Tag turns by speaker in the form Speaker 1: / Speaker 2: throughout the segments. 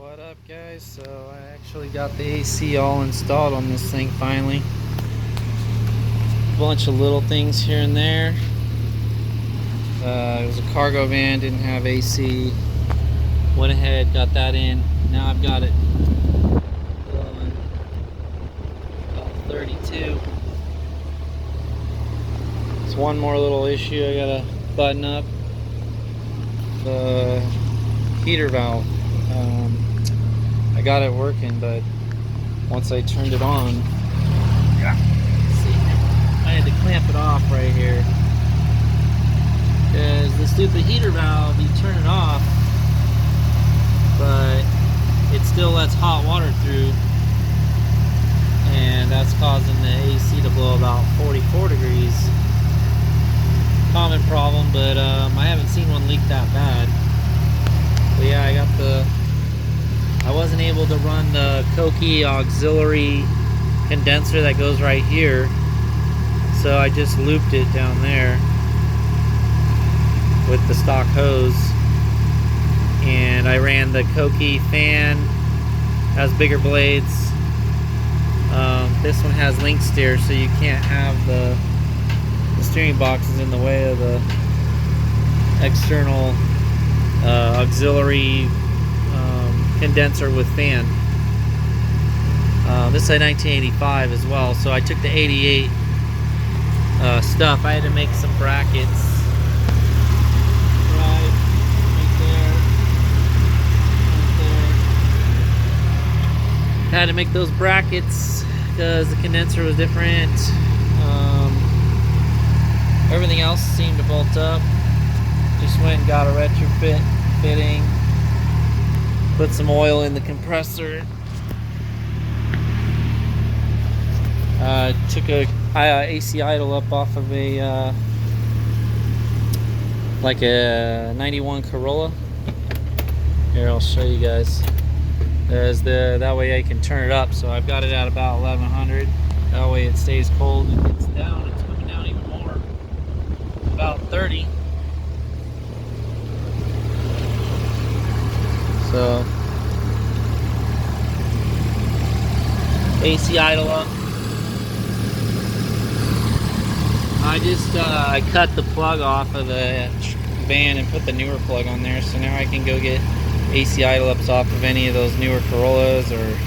Speaker 1: What up, guys? So I actually got the AC all installed on this thing finally. A bunch of little things here and there. It was a cargo van, didn't have AC. Went ahead, got that in. Now I've got it going about 32. It's one more little issue I gotta button up. The heater valve. I got it working, but once I turned it on, see, I had to clamp it off right here. Because the stupid heater valve, you turn it off, but it still lets hot water through, and that's causing the AC to blow about 44 degrees. Common problem, but I haven't seen one leak that bad. But yeah, I wasn't able to run the Koki auxiliary condenser that goes right here, so I just looped it down there with the stock hose, and I ran the Koki fan, has bigger blades. This one has link steer, so you can't have the steering box is in the way of the external auxiliary condenser with fan. This is a 1985 as well, so I took the 88 stuff. I had to make some brackets right there. I had to make those brackets because the condenser was different. Everything else seemed to bolt up. Just went and got a retrofit fitting. Put some oil in the compressor. Took a AC idle up off of a like a 91 Corolla. Here, I'll show you guys. That way I can turn it up. So I've got it at about 1100. That way it stays cold and gets down. It's coming down even more. About 30. So AC idle up. I just I cut the plug off of the van and put the newer plug on there, so now I can go get AC idle ups off of any of those newer Corollas or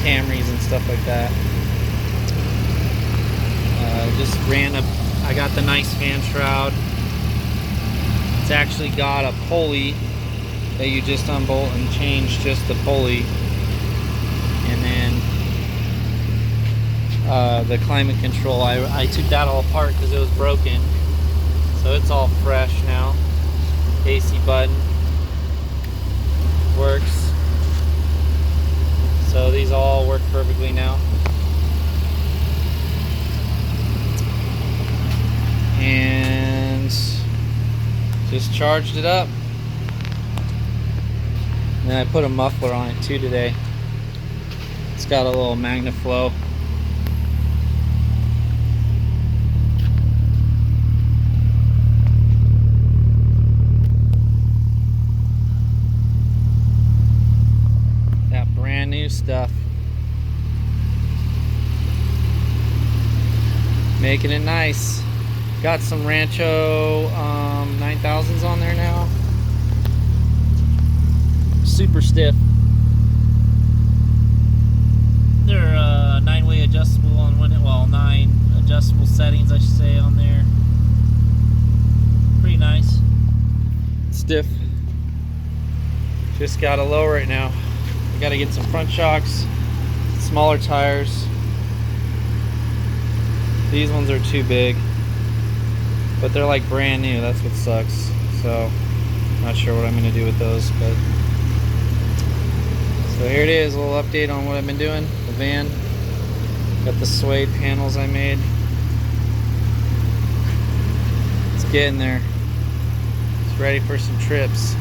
Speaker 1: Camrys and stuff like that. I got the nice fan shroud. It's actually got a pulley that you just unbolt and change just the pulley, and then the climate control, I took that all apart because it was broken, so it's all fresh now. AC button works, so these all work perfectly now. And just charged it up. And then I put a muffler on it too today. It's got a little MagnaFlow. That brand new stuff. Making it nice. Got some Rancho 9000s on there now. Super stiff. They're 9-way adjustable on well, 9 adjustable settings, I should say, on there. Pretty nice. Stiff. Just gotta lower it now. I gotta get some front shocks, smaller tires. These ones are too big, but they're like brand new. That's what sucks. So, not sure what I'm gonna do with those, but. So here it is, a little update on what I've been doing. The van, got the suede panels I made. It's getting there. It's ready for some trips.